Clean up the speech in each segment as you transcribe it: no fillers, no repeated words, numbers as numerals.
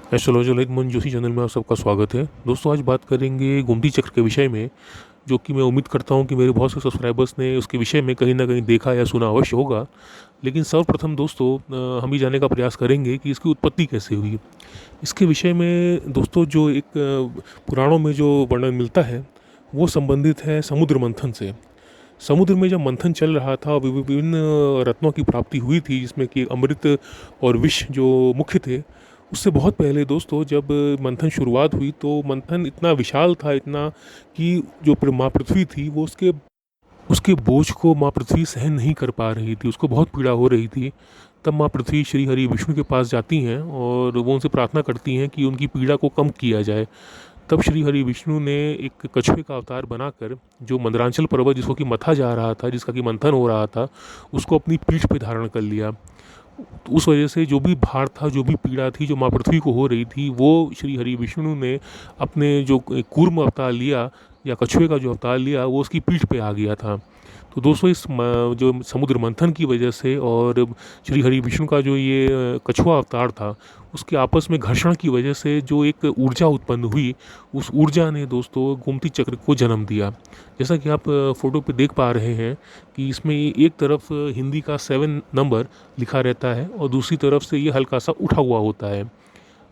Astrologer Lalit Mohan Joshi channel में आप सबका स्वागत है। दोस्तों, आज बात करेंगे गोमती चक्र के विषय में, जो कि मैं उम्मीद करता हूं कि मेरे बहुत से सब्सक्राइबर्स ने उसके विषय में कहीं ना कहीं देखा या सुना अवश्य होगा। लेकिन सर्वप्रथम दोस्तों, हम ये जानने का प्रयास करेंगे कि इसकी उत्पत्ति कैसे हुई। इसके विषय में दोस्तों, जो एक पुराणों में जो वर्णन मिलता है वो संबंधित है समुद्र मंथन से। समुद्र में जब मंथन चल रहा था, विभिन्न रत्नों की प्राप्ति हुई थी, जिसमें कि अमृत और विष जो मुख्य थे। उससे बहुत पहले दोस्तों, जब मंथन शुरुआत हुई तो मंथन इतना विशाल था, इतना कि जो माँ पृथ्वी थी वो उसके उसके बोझ को माँ पृथ्वी सहन नहीं कर पा रही थी, उसको बहुत पीड़ा हो रही थी। तब माँ पृथ्वी श्री हरि विष्णु के पास जाती हैं और वो उनसे प्रार्थना करती हैं कि उनकी पीड़ा को कम किया जाए। तब श्री हरि विष्णु ने एक कछुए का अवतार बनाकर जो मंदरांचल पर्वत जिसको कि मथा जा रहा था, जिसका कि मंथन हो रहा था, उसको अपनी पीठ पे धारण कर लिया। तो उस वजह से जो भी भार था, जो भी पीड़ा थी, जो माँ पृथ्वी को हो रही थी, वो श्री हरि विष्णु ने अपने जो कूर्म अवतार लिया या कछुए का जो अवतार लिया, वो उसकी पीठ पे आ गया था। तो दोस्तों, जो समुद्र मंथन की वजह से और श्री हरि विष्णु का जो ये कछुआ अवतार था, उसके आपस में घर्षण की वजह से जो एक ऊर्जा उत्पन्न हुई, उस ऊर्जा ने दोस्तों गोमती चक्र को जन्म दिया। जैसा कि आप फोटो पे देख पा रहे हैं कि इसमें एक तरफ हिंदी का 7 नंबर लिखा रहता है और दूसरी तरफ से ये हल्का सा उठा हुआ होता है।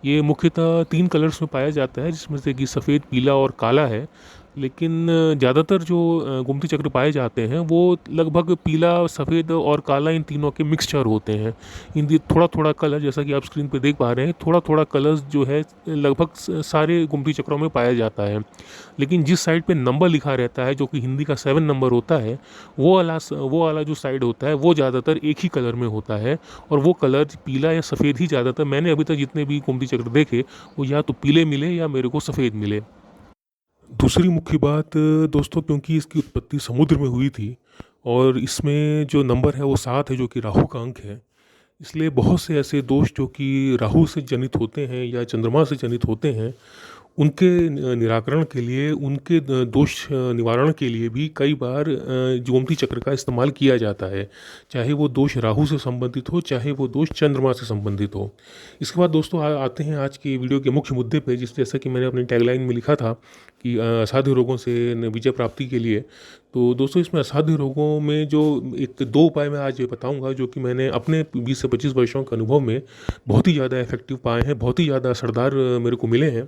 ये मुख्यतः 3 कलर्स में पाया जाता है, जिसमें से कि सफ़ेद, पीला और काला है। लेकिन ज़्यादातर जो गोमती चक्र पाए जाते हैं वो लगभग पीला, सफ़ेद और काला, इन तीनों के मिक्सचर होते हैं। इन थोड़ा थोड़ा कलर, जैसा कि आप स्क्रीन पे देख पा रहे हैं, थोड़ा थोड़ा कलर्स जो है लगभग सारे गोमती चक्रों में पाया जाता है। लेकिन जिस साइड पे नंबर लिखा रहता है, जो कि हिंदी का 7 नंबर होता है, वो वाला जो साइड होता है वो ज़्यादातर एक ही कलर में होता है। और वो कलर पीला या सफ़ेद ही ज़्यादातर, मैंने अभी तक जितने भी गोमती चक्र देखे, वो या तो पीले मिले या मेरे को सफ़ेद मिले। दूसरी मुख्य बात दोस्तों, क्योंकि इसकी उत्पत्ति समुद्र में हुई थी और इसमें जो नंबर है वो 7 है, जो कि राहु का अंक है, इसलिए बहुत से ऐसे दोष जो कि राहु से जनित होते हैं या चंद्रमा से जनित होते हैं, उनके निराकरण के लिए, उनके दोष निवारण के लिए भी कई बार गोमती चक्र का इस्तेमाल किया जाता है। चाहे वो दोष राहु से संबंधित हो, चाहे वो दोष चंद्रमा से संबंधित हो। इसके बाद दोस्तों आते हैं आज की वीडियो के मुख्य मुद्दे पे, जिस जैसा कि मैंने अपनी टैगलाइन में लिखा था कि असाध्य रोगों से विजय प्राप्ति के लिए। तो दोस्तों, इसमें असाध्य रोगों में जो एक 2 उपाय मैं आज ये बताऊंगा, जो कि मैंने अपने 20 से 25 वर्षों के अनुभव में बहुत ही ज़्यादा इफेक्टिव पाए हैं, बहुत ही ज़्यादा असरदार मेरे को मिले हैं।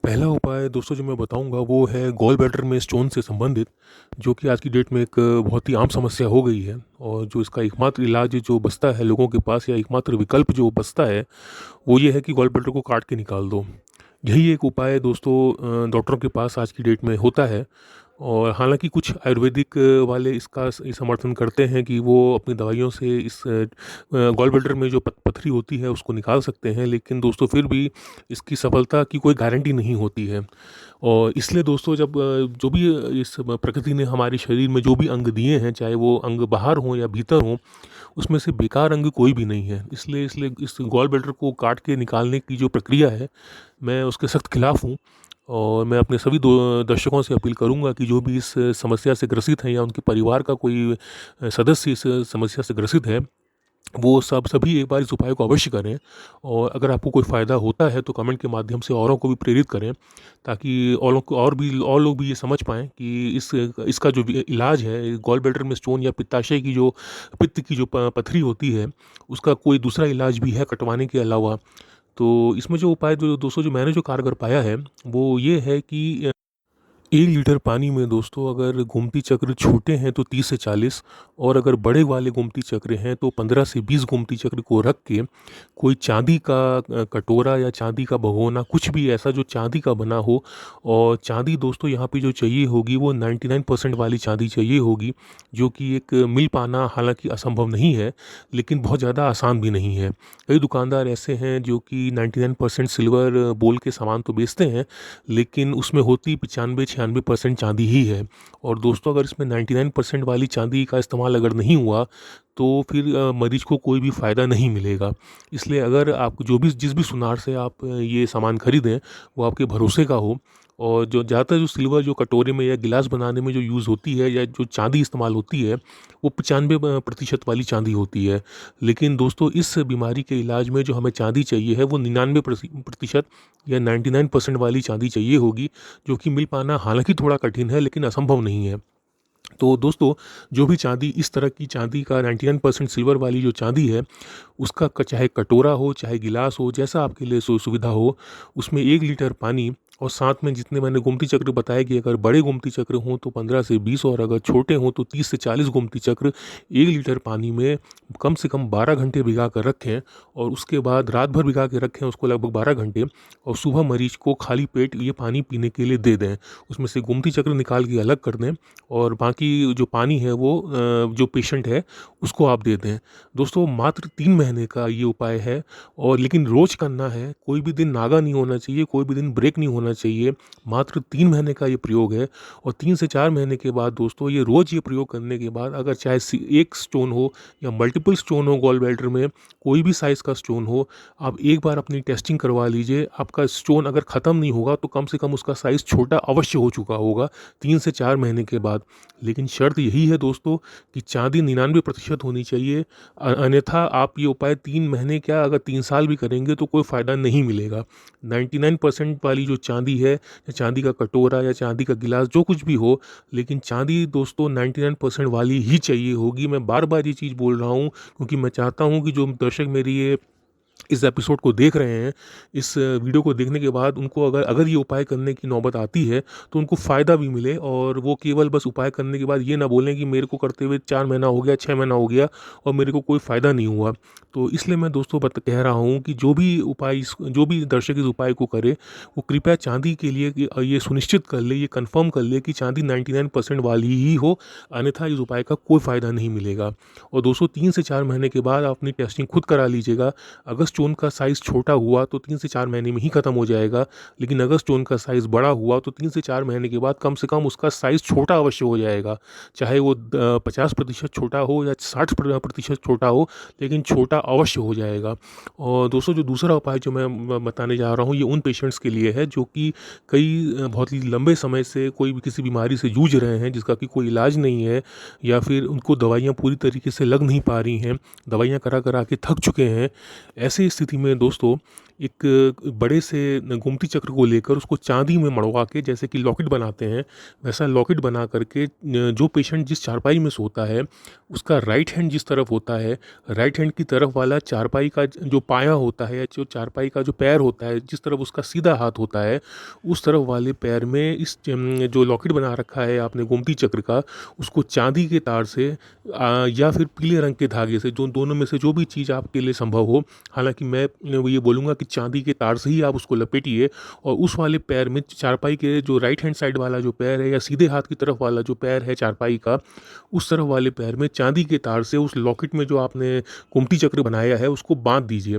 पहला उपाय दोस्तों जो मैं बताऊंगा वो है गॉल ब्लैडर में स्टोन से संबंधित, जो कि आज की डेट में एक बहुत ही आम समस्या हो गई है। और जो इसका एकमात्र इलाज जो बचता है लोगों के पास, या एकमात्र विकल्प जो बचता है, वो ये है कि गॉल ब्लैडर को काट के निकाल दो। यही एक उपाय दोस्तों डॉक्टरों के पास आज की डेट में होता है। और हालांकि कुछ आयुर्वेदिक वाले इसका समर्थन करते हैं कि वो अपनी दवाइयों से इस गॉल ब्लैडर में जो पथरी होती है उसको निकाल सकते हैं, लेकिन दोस्तों फिर भी इसकी सफलता की कोई गारंटी नहीं होती है। और इसलिए दोस्तों, जब जो भी इस प्रकृति ने हमारे शरीर में जो भी अंग दिए हैं, चाहे वो अंग बाहर हों या भीतर हों, उसमें से बेकार अंग कोई भी नहीं है। इसलिए इसलिए इस गॉल ब्लैडर को काट के निकालने की जो प्रक्रिया है, मैं उसके सख्त खिलाफ हूँ। और मैं अपने सभी दर्शकों से अपील करूंगा कि जो भी इस समस्या से ग्रसित हैं या उनके परिवार का कोई सदस्य इस समस्या से ग्रसित है, वो सभी एक बार इस उपाय को अवश्य करें। और अगर आपको कोई फ़ायदा होता है तो कमेंट के माध्यम से औरों को भी प्रेरित करें, ताकि और लोग भी ये समझ पाएँ कि इसका जो इलाज है, गॉल ब्लैडर में स्टोन या पित्ताशय की जो पित्त की जो पथरी होती है, उसका कोई दूसरा इलाज भी है कटवाने के अलावा। तो इसमें जो उपाय जो दोस्तों जो मैंने जो कारगर पाया है, वो ये है कि 1 लीटर पानी में दोस्तों अगर गोमती चक्र छोटे हैं तो 30 से 40, और अगर बड़े वाले गोमती चक्र हैं तो 15 से 20 गोमती चक्र को रख के कोई चांदी का कटोरा या चांदी का भगोना, कुछ भी ऐसा जो चांदी का बना हो। और चांदी दोस्तों यहाँ पे जो चाहिए होगी वो 99% वाली चांदी चाहिए होगी, जो कि एक मिल पाना हालांकि असंभव नहीं है, लेकिन बहुत ज़्यादा आसान भी नहीं है। कई दुकानदार ऐसे हैं जो कि 99% सिल्वर बोल के सामान तो बेचते हैं, लेकिन उसमें होती 95-96% चांदी ही है। और दोस्तों, अगर इसमें 99% वाली चांदी का इस्तेमाल अगर नहीं हुआ तो फिर मरीज को कोई भी फ़ायदा नहीं मिलेगा। इसलिए अगर आप जो भी जिस भी सुनार से आप ये सामान खरीदें, वो आपके भरोसे का हो और जो ज़्यादातर जो सिल्वर जो कटोरे में या गिलास बनाने में जो यूज़ होती है या जो चांदी इस्तेमाल होती है वो 95% वाली चांदी होती है। लेकिन दोस्तों इस बीमारी के इलाज में जो हमें चांदी चाहिए है वो 99% या 99% वाली चांदी चाहिए होगी, जो कि मिल पाना हालांकि थोड़ा कठिन है लेकिन असंभव नहीं है। तो दोस्तों जो भी चांदी इस तरह की चांदी का 99% सिल्वर वाली जो चांदी है उसका चाहे कटोरा हो चाहे गिलास हो, जैसा आपके लिए सुविधा हो, उसमें 1 लीटर पानी और साथ में जितने मैंने गोमती चक्र बताया कि अगर बड़े गोमती चक्र हों तो 15 से 20 और अगर छोटे हों तो 30 से 40 गोमती चक्र 1 लीटर पानी में कम से कम 12 घंटे भिगा कर रखें और उसके बाद रात भर भिगा के रखें उसको लगभग 12 घंटे, और सुबह मरीज को खाली पेट ये पानी पीने के लिए दे दें। उसमें से गोमती चक्र निकाल के अलग कर दें और बाकी जो पानी है वो जो पेशेंट है उसको आप दे दें। दोस्तों मात्र 3 महीने का ये उपाय है, और लेकिन रोज़ करना है, कोई भी दिन नागा नहीं होना चाहिए, कोई भी दिन ब्रेक नहीं होना चाहिए। मात्र 3 महीने का ये प्रयोग है और 3 से 4 महीने के बाद दोस्तों ये रोज़ ये प्रयोग करने के बाद अगर चाहे एक स्टोन हो या मल्टीपल स्टोन हो, गॉल ब्लैडर में कोई भी साइज़ का स्टोन हो, आप एक बार अपनी टेस्टिंग करवा लीजिए। आपका स्टोन अगर ख़त्म नहीं होगा तो कम से कम उसका साइज़ छोटा अवश्य हो चुका होगा 3 से 4 महीने के बाद। लेकिन शर्त यही है दोस्तों कि चांदी 99% होनी चाहिए, अन्यथा आप ये उपाय 3 महीने क्या अगर 3 साल भी करेंगे तो कोई फ़ायदा नहीं मिलेगा। 99% वाली जो चांदी है या चांदी का कटोरा या चांदी का गिलास जो कुछ भी हो, लेकिन चांदी दोस्तों 99% वाली ही चाहिए होगी। मैं बार बार ये चीज़ बोल रहा हूँ क्योंकि मैं चाहता हूँ कि जो दर्शक मेरी ये इस एपिसोड को देख रहे हैं, इस वीडियो को देखने के बाद उनको अगर अगर ये उपाय करने की नौबत आती है तो उनको फ़ायदा भी मिले और वो केवल बस उपाय करने के बाद ये ना बोलें कि मेरे को करते हुए 4 महीना हो गया, 6 महीना हो गया और मेरे को कोई फ़ायदा नहीं हुआ। तो इसलिए मैं दोस्तों कह रहा हूँ कि जो भी दर्शक इस उपाय को करे वो कृपया चांदी के लिए ये सुनिश्चित कर ले, ये कन्फर्म कर ले कि चांदी 99% वाली ही हो, अन्यथा इस उपाय का कोई फ़ायदा नहीं मिलेगा। और दोस्तों 3 से 4 महीने के बाद आप अपनी टेस्टिंग खुद करा लीजिएगा। अगर स्टोन का साइज़ छोटा हुआ तो 3 से 4 महीने में ही ख़त्म हो जाएगा, लेकिन अगर स्टोन का साइज़ बड़ा हुआ तो 3 से 4 महीने के बाद कम से कम उसका साइज़ छोटा अवश्य हो जाएगा। चाहे वो 50% छोटा हो या 60% छोटा हो, लेकिन छोटा अवश्य हो जाएगा। और दोस्तों जो दूसरा उपाय जो मैं बताने जा रहा हूँ ये उन पेशेंट्स के लिए है जो कि बहुत ही लंबे समय से कोई भी किसी बीमारी से जूझ रहे हैं जिसका कि कोई इलाज नहीं है, या फिर उनको दवाइयाँ पूरी तरीके से लग नहीं पा रही हैं, दवाइयाँ करा करा के थक चुके हैं। ऐसी स्थिति में दोस्तों एक बड़े से गोमती चक्र को लेकर उसको चांदी में मढ़वा के जैसे कि लॉकेट बनाते हैं, वैसा लॉकेट बना करके जो पेशेंट जिस चारपाई में सोता है उसका राइट हैंड जिस तरफ होता है, राइट हैंड की तरफ वाला चारपाई का जो पाया होता है, जो चारपाई का जो पैर होता है, जिस तरफ उसका सीधा हाथ होता है, उस तरफ वाले पैर में इस जो लॉकेट बना रखा है आपने गोमती चक्र का, उसको चांदी के तार से या फिर पीले रंग के धागे से, जो दोनों में से जो भी चीज़ आपके लिए संभव हो, हालांकि मैं ये बोलूँगा कि चांदी के तार से ही आप उसको लपेटिए और उस वाले पैर में चारपाई के जो राइट हैंड साइड वाला जो पैर है या सीधे हाथ की तरफ वाला जो पैर है चारपाई का, उस तरफ वाले पैर में चांदी के तार से उस लॉकेट में जो आपने गोमती चक्र बनाया है उसको बांध दीजिए।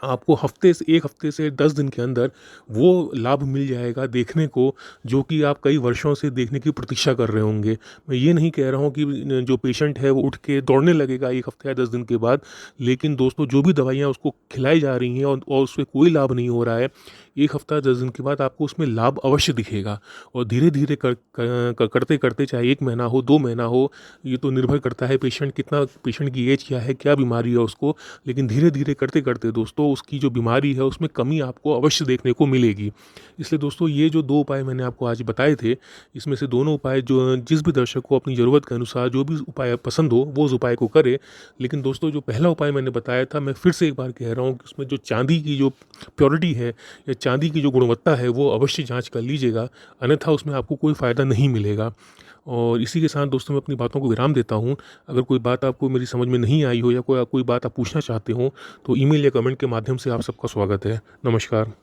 आपको 1 हफ्ते से 10 दिन के अंदर वो लाभ मिल जाएगा देखने को जो कि आप कई वर्षों से देखने की प्रतीक्षा कर रहे होंगे। मैं ये नहीं कह रहा हूँ कि जो पेशेंट है वो उठ के दौड़ने लगेगा 1 हफ्ते या 10 दिन के बाद, लेकिन दोस्तों जो भी दवाइयाँ उसको खिलाई जा रही हैं और उससे कोई लाभ नहीं हो रहा है, 1 हफ्ता 10 दिन के बाद आपको उसमें लाभ अवश्य दिखेगा। और धीरे धीरे करते करते चाहे 1 महीना हो, 2 महीना हो, ये तो निर्भर करता है पेशेंट की एज क्या है, क्या बीमारी है उसको, लेकिन धीरे धीरे करते करते दोस्तों उसकी जो बीमारी है उसमें कमी आपको अवश्य देखने को मिलेगी। इसलिए दोस्तों ये जो 2 उपाय मैंने आपको आज बताए थे, इसमें से दोनों उपाय जो जिस भी दर्शक को अपनी ज़रूरत के अनुसार जो भी उपाय पसंद हो वो उस उपाय को करे। लेकिन दोस्तों जो पहला उपाय मैंने बताया था, मैं फिर से एक बार कह रहा हूँ कि उसमें जो चांदी की जो प्योरिटी है या चांदी की जो गुणवत्ता है वो अवश्य जाँच कर लीजिएगा, अन्यथा उसमें आपको कोई फ़ायदा नहीं मिलेगा। और इसी के साथ दोस्तों मैं अपनी बातों को विराम देता हूँ। अगर कोई बात आपको मेरी समझ में नहीं आई हो या कोई बात आप पूछना चाहते हो तो ईमेल या कमेंट के माध्यम से आप सबका स्वागत है। नमस्कार।